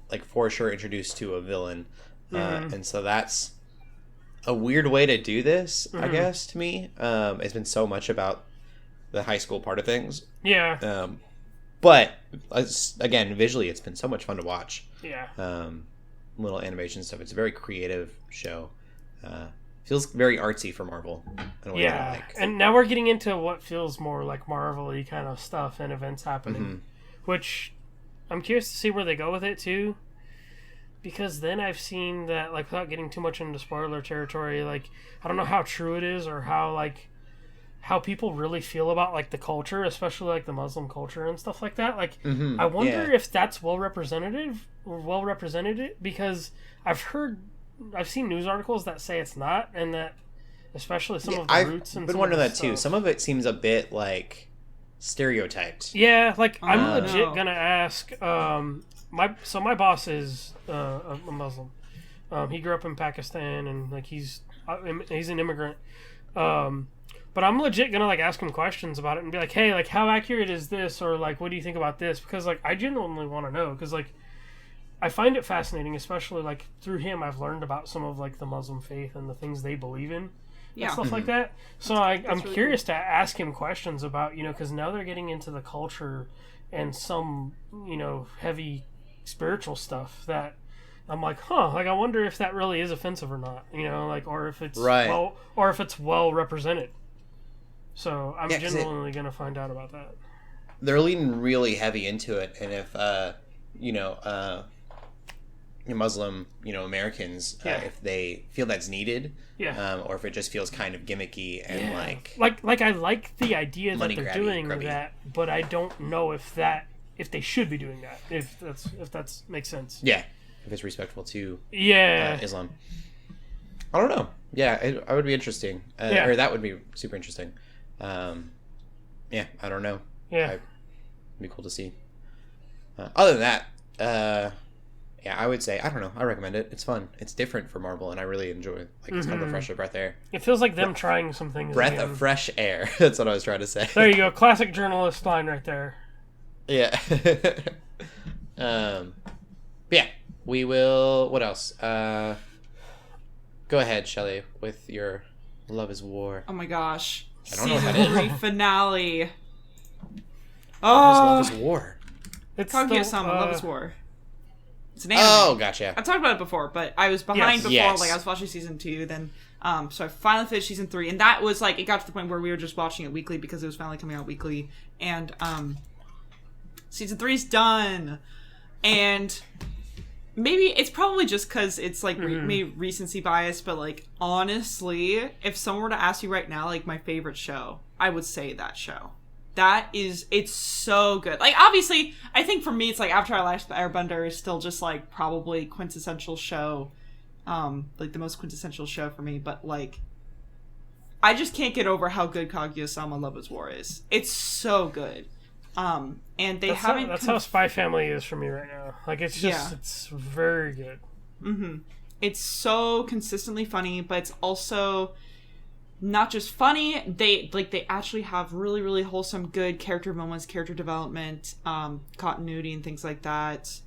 like for sure introduced to a villain, and so that's a weird way to do this, I guess, to me. It's been so much about the high school part of things, but again, visually it's been so much fun to watch. Little animation stuff. It's a very creative show. Feels very artsy for Marvel in a way that I like. And now we're getting into what feels more like Marvel-y kind of stuff and events happening, which I'm curious to see where they go with it too, because then I've seen that, like, without getting too much into spoiler territory, like, I don't know how true it is or how people really feel about like the culture, especially like the Muslim culture and stuff like that. Like, I wonder if that's well represented, because I've seen news articles that say it's not, and that especially some of the roots and I've been wondering that too. Some of it seems a bit like stereotyped. Yeah, like I'm legit gonna ask. My boss is a Muslim. He grew up in Pakistan, and like he's an immigrant. But I'm legit gonna like ask him questions about it and be like, hey, like how accurate is this, or like what do you think about this? Because like I genuinely want to know, because like I find it fascinating, especially like through him I've learned about some of like the Muslim faith and the things they believe in. and stuff like that. So I'm really curious to ask him questions about, because now they're getting into the culture and some, heavy spiritual stuff that I'm like, I wonder if that really is offensive or not, or if it's well represented. So I'm genuinely going to find out about that. They're leaning really heavy into it, and if Muslim, Americans, if they feel that's needed, or if it just feels kind of gimmicky and like I like the idea that they're doing grubby. that, but I don't know if they should be doing that, if that makes sense. Yeah, if it's respectful to Islam. I don't know. Yeah, I would be interesting, or that would be super interesting. I don't know. Yeah, it'd be cool to see. Other than that, I would say, I don't know, I recommend it. It's fun. It's different for Marvel, and I really enjoy it. It's kind of a fresh breath of air. It feels like them trying some things. Breath of fresh air. That's what I was trying to say. There you go. Classic journalist line right there. Yeah. We will... What else? Go ahead, Shelley, with your Love is War. Oh my gosh. I don't know what that is. Season 3 finale. Love is War. It's Kaguya-sama, Love is War. It's an anime. Oh, gotcha. I've talked about it before, but I was behind before. Yes. Like, I was watching season 2, then, so I finally finished season 3, and that was, like, it got to the point where we were just watching it weekly because it was finally coming out weekly, and, season 3's done, and maybe, it's probably just because it's, like, maybe recency bias, but, like, honestly, if someone were to ask you right now, like, my favorite show, I would say that show. It's so good. Like, obviously, I think for me, it's like After I Last Airbender is still just, like, probably quintessential show. Like, the most quintessential show for me. But, like, I just can't get over how good Kaguya-sama Love is War is. It's so good. And they haven't... That's how Spy Family is for me right now. Like, it's just, it's very good. Mm-hmm. It's so consistently funny, but it's also... not just funny, they actually have really, really wholesome, good character moments, character development, continuity, and things like that.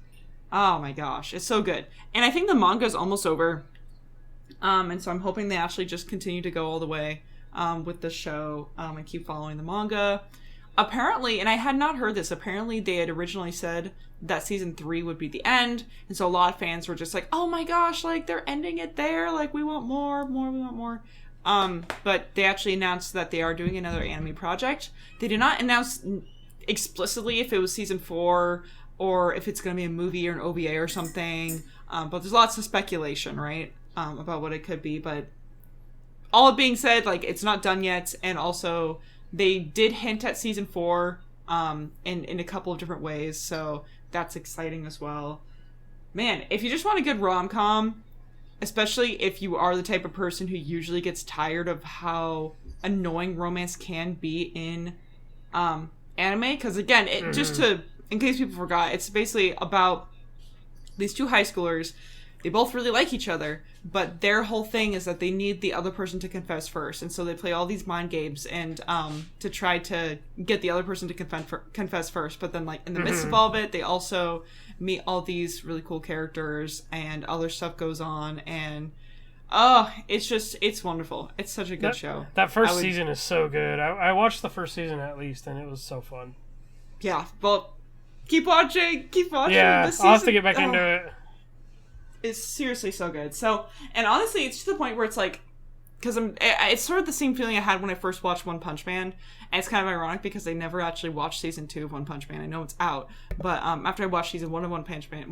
Oh my gosh, it's so good. And I think the manga is almost over. And so I'm hoping they actually just continue to go all the way with the show and keep following the manga. Apparently, and I had not heard this, apparently they had originally said that season 3 would be the end. And so a lot of fans were just like, oh my gosh, like, they're ending it there. Like, we want more, we want more. But they actually announced that they are doing another anime project. They did not announce explicitly if it was season 4 or if it's going to be a movie or an OVA or something. But there's lots of speculation, right? About what it could be. But all it being said, like, it's not done yet. And also, they did hint at season 4 in a couple of different ways. So that's exciting as well. Man, if you just want a good rom-com... especially if you are the type of person who usually gets tired of how annoying romance can be in anime. Because again, in case people forgot, it's basically about these two high schoolers. They both really like each other, but their whole thing is that they need the other person to confess first. And so they play all these mind games and to try to get the other person to confess first. But then, like, in the midst of all of it, they also meet all these really cool characters and other stuff goes on. And, it's wonderful. It's such a good show. That first season is so good. I watched the first season at least, and it was so fun. Yeah, well, keep watching. Yeah, this season, I'll have to get back into it. It's seriously so good. So, and honestly, it's to the point where it's like, because it's sort of the same feeling I had when I first watched One Punch Man, and it's kind of ironic because I never actually watched season 2 of One Punch Man. I know it's out, but after I watched season 1 of One Punch Man,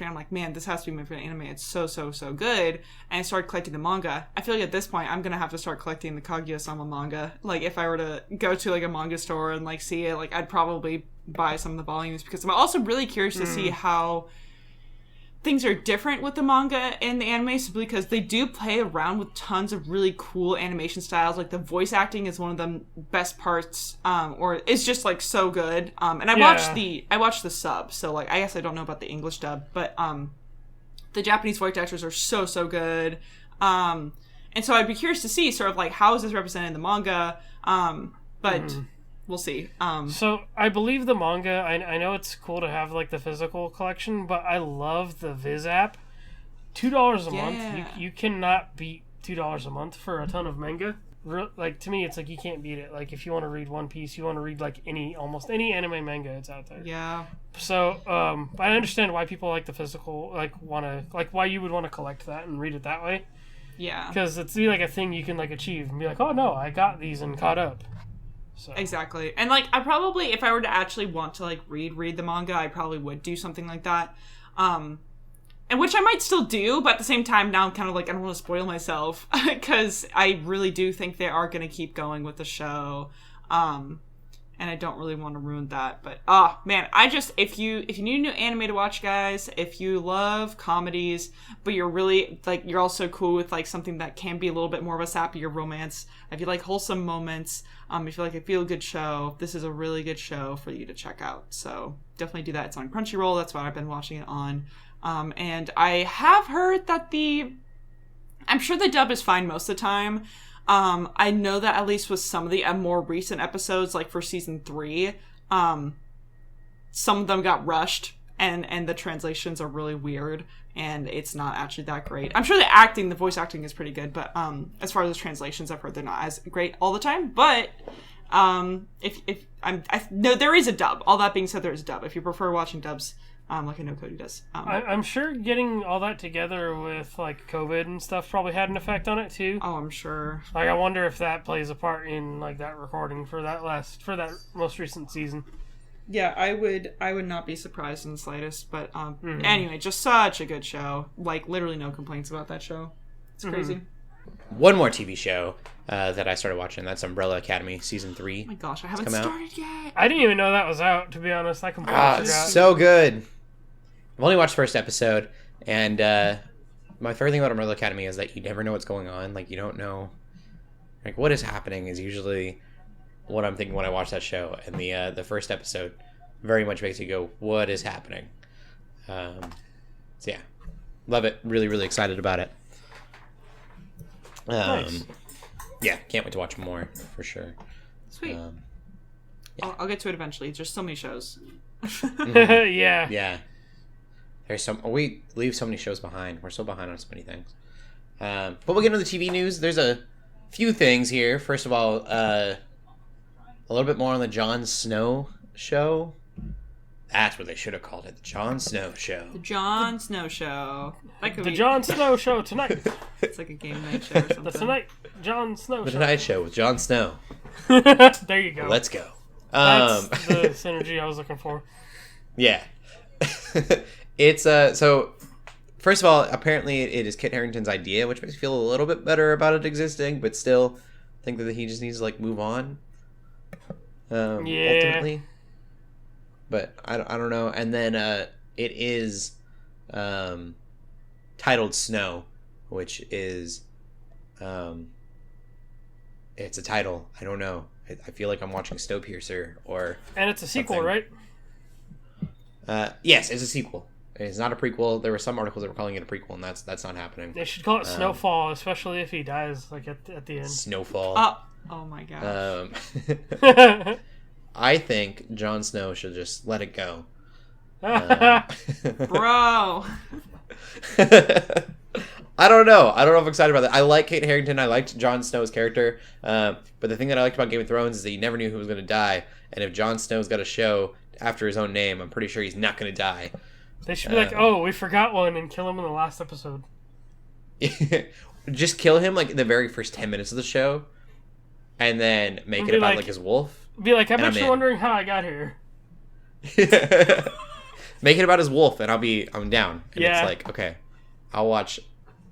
I'm like, man, this has to be my favorite anime. It's so good. And I started collecting the manga. I feel like at this point, I'm gonna have to start collecting the Kaguya-sama manga. Like, if I were to go to like a manga store and like see it, like, I'd probably buy some of the volumes because I'm also really curious to see how things are different with the manga and the anime, simply because they do play around with tons of really cool animation styles. Like, the voice acting is one of the best parts, or it's just, like, so good. And I watched the sub, so, like, I guess I don't know about the English dub, but the Japanese voice actors are so good. And so I'd be curious to see sort of, like, how is this represented in the manga, but we'll see. So I believe the manga, I know it's cool to have like the physical collection, but I love the Viz app. $2 a month. You cannot beat $2 a month for a ton of manga. like to me, it's like you can't beat it. Like if you want to read One Piece, you want to read like almost any anime manga that's out there. Yeah. So, I understand why people like the physical, like why you would want to collect that and read it that way. Yeah. Because it's like a thing you can like achieve and be like, oh no, I got these and caught up. So. Exactly. And like I probably, if I were to actually want to like read the manga, I probably would do something like that. And which I might still do, but at the same time now I'm kind of like, I don't want to spoil myself because I really do think they are going to keep going with the show. And I don't really want to ruin that. But man, if you need a new anime to watch, guys, if you love comedies, but you're really like, you're also cool with like something that can be a little bit more of a sappier romance, if you like wholesome moments, if you like a feel good show, this is a really good show for you to check out. So definitely do that. It's on Crunchyroll. That's what I've been watching it on. And I have heard that I'm sure the dub is fine most of the time. I know that at least with some of the more recent episodes, like for season 3, some of them got rushed and the translations are really weird and it's not actually that great. I'm sure the voice acting is pretty good, but, as far as the translations, I've heard they're not as great all the time, but, no, there is a dub. All that being said, there is a dub. If you prefer watching dubs, like I know Cody does. I'm sure getting all that together with like COVID and stuff probably had an effect on it too. Oh, I'm sure. Like I wonder if that plays a part in like that recording for that most recent season. Yeah, I would not be surprised in the slightest. But anyway, just such a good show. Like literally no complaints about that show. It's crazy. One more TV show that I started watching. That's Umbrella Academy season 3. Oh my gosh, I haven't started yet. I didn't even know that was out. To be honest, I completely forgot. It's so good. I've only watched the first episode, and my favorite thing about Umbrella Academy is that you never know what's going on. Like, you don't know, like, what is happening is usually what I'm thinking when I watch that show. And the first episode very much makes you go, what is happening? So, yeah. Love it. Really, really excited about it. Nice. Yeah, can't wait to watch more, for sure. Sweet. Yeah. I'll get to it eventually. There's so many shows. Yeah. Yeah. We leave so many shows behind. We're so behind on so many things. But we'll get into the TV news. There's a few things here. First of all, a little bit more on the Jon Snow show. That's what they should have called it. The Jon Snow show. The Jon Snow show. The Jon Snow show tonight. It's like a game night show or something. The Tonight Jon Snow show. The Tonight Show with Jon Snow. There you go. Let's go. That's the synergy I was looking for. Yeah. It's so first of all, apparently it is Kit Harington's idea, which makes me feel a little bit better about it existing, but still think that he just needs to like move on. Ultimately. But I don't know. And then it is titled Snow, which is it's a title. I don't know. I feel like I'm watching Snowpiercer or and it's a sequel, something. Right? Yes, it's a sequel. It's not a prequel. There were some articles that were calling it a prequel, and that's not happening. They should call it Snowfall, especially if he dies like at the end. Snowfall. Oh my gosh. I think Jon Snow should just let it go. Bro. I don't know. I don't know if I'm excited about that. I like Kate Harington. I liked Jon Snow's character. But the thing that I liked about Game of Thrones is that you never knew who was going to die. And if Jon Snow's got a show after his own name, I'm pretty sure he's not going to die. They should be like, oh, we forgot one, and kill him in the last episode. Just kill him like in the very first 10 minutes of the show. And then make it about like his wolf. Be like, I bet you're wondering how I got here. Make it about his wolf, and I'm down. And yeah. It's like, okay, I would watch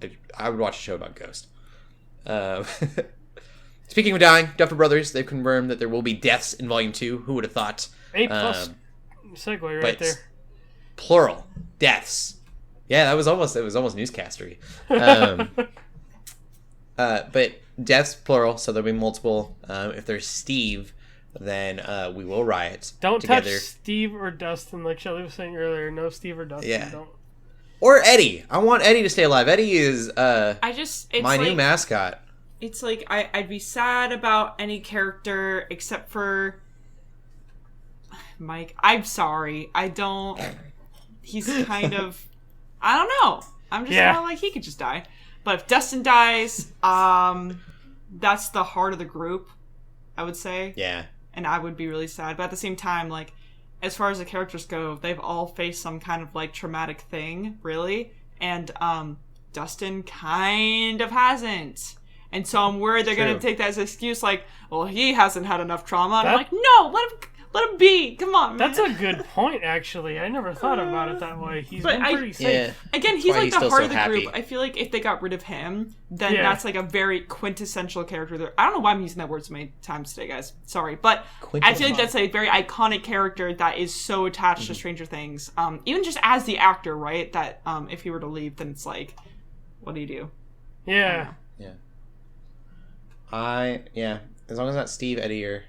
a show about Ghost. Speaking of dying, Duffer Brothers, they've confirmed that there will be deaths in Volume 2. Who would have thought? A+ segue right there. Plural deaths. Yeah, it was almost newscastery. But deaths plural, so there'll be multiple. If there's Steve, then we will riot. Don't together. Touch Steve or Dustin, like Shelley was saying earlier. No Steve or Dustin. Yeah. Don't. Or Eddie. I want Eddie to stay alive. Eddie is my new mascot. It's like I'd be sad about any character except for Mike. I'm sorry. I don't. He's kind of. I don't know. I'm just kind of like he could just die. But if Dustin dies, that's the heart of the group, I would say. Yeah. And I would be really sad. But at the same time, like, as far as the characters go, they've all faced some kind of, like, traumatic thing, really. And Dustin kind of hasn't. And so I'm worried they're going to take that as an excuse, like, well, he hasn't had enough trauma. And I'm like, no, let him be. Come on, man. That's a good point, actually. I never thought about it that way. He's been pretty safe. Yeah. Again, he's like the heart of the group. I feel like if they got rid of him, then that's like a very quintessential character there. I don't know why I'm using that word so many times today, guys. Sorry. But I feel like that's a very iconic character that is so attached to Stranger Things. Even just as the actor, right? That if he were to leave, then it's like, what do you do? Yeah. Yeah. As long as not Steve, Eddie, or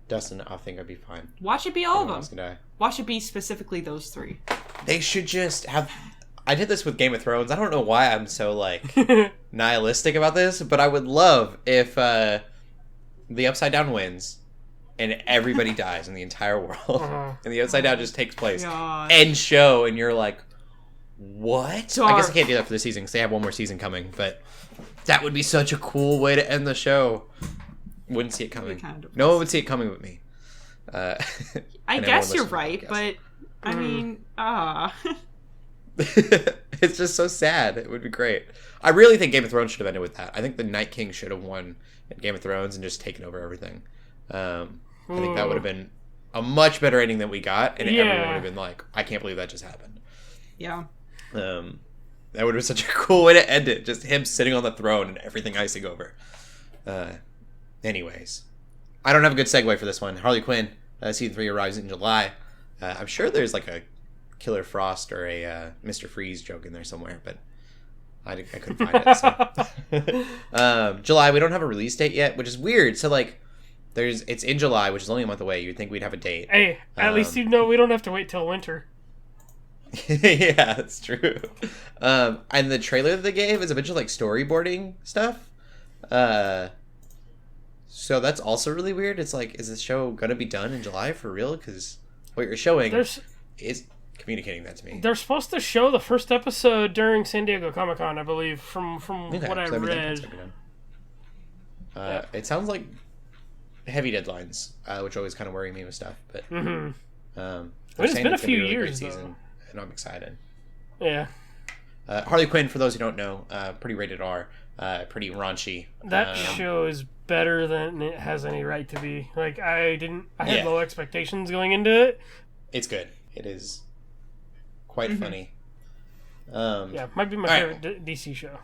Dustin, I think I'd be fine. Watch it be all of them. Die. Watch it be specifically those three. They should just have... I did this with Game of Thrones. I don't know why I'm so, like, nihilistic about this, but I would love if the Upside Down wins and everybody dies in the entire world. And the Upside Down just takes place. End show, and you're like, what? I guess I can't do that for the season because they have one more season coming, but that would be such a cool way to end the show. Wouldn't see it coming. No one would see it coming with me. I guess you're right, but I mean, it's just so sad. It would be great. I really think Game of Thrones should have ended with that. I think the Night King should have won in Game of Thrones and just taken over everything. I think that would have been a much better ending than we got, and everyone would have been like, I can't believe that just happened. Yeah. That would have been such a cool way to end it. Just him sitting on the throne and everything icing over. Anyways, I don't have a good segue for this one. Harley Quinn, season 3 arrives in July. I'm sure there's like a Killer Frost or a Mr. Freeze joke in there somewhere, but I couldn't find it. So. July, we don't have a release date yet, which is weird. So like, it's in July, which is only a month away. You'd think we'd have a date. Hey, at least you know we don't have to wait till winter. Yeah, that's true. And the trailer that they gave is a bunch of like storyboarding stuff. So that's also really weird. It's like, is this show gonna be done in July for real? Because what you're showing is communicating that to me. They're supposed to show the first episode during San Diego Comic-Con, I believe, from what I read. It sounds like heavy deadlines, which always kind of worry me with stuff. But it's been a few years, season, and I'm excited. Yeah. Harley Quinn, for those who don't know, pretty rated R, pretty raunchy. That show is better than it has any right to be. Like, I had low expectations going into it. It's good. It is quite funny. Might be my favorite DC show.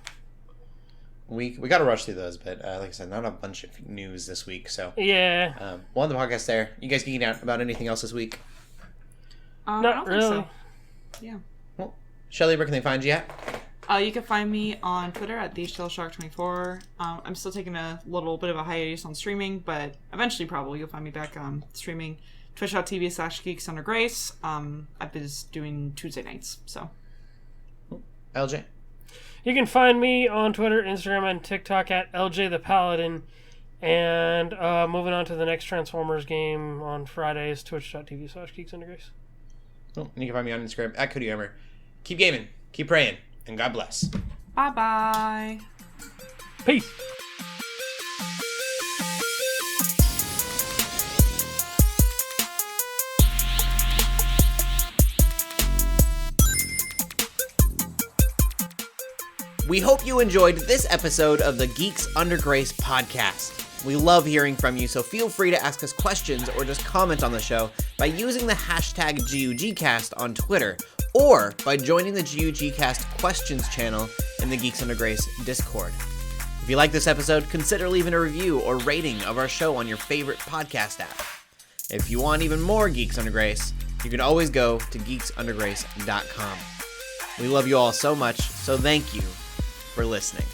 We got to rush through those, but like I said, not a bunch of news this week. So yeah, we'll end the podcast there. You guys geeking out about anything else this week? Not really. So. Yeah. Well, Shelley, where can they find you at? You can find me on Twitter at TheShellShark24. I'm still taking a little bit of a hiatus on streaming, but eventually probably you'll find me back streaming twitch.tv/Geeks Under Grace. I've been doing Tuesday nights, so. LJ? You can find me on Twitter, Instagram, and TikTok at LJ the Paladin. And moving on to the next Transformers game on Fridays, twitch.tv/Geeks Under Grace. Oh, and you can find me on Instagram at Cody Armour. Keep gaming, keep praying, and God bless. Bye-bye. Peace. We hope you enjoyed this episode of the Geeks Under Grace podcast. We love hearing from you, so feel free to ask us questions or just comment on the show by using the hashtag GUGcast on Twitter, or by joining the GUGcast questions channel in the Geeks Under Grace Discord. If you like this episode, consider leaving a review or rating of our show on your favorite podcast app. If you want even more Geeks Under Grace, you can always go to geeksundergrace.com. We love you all so much, so thank you for listening.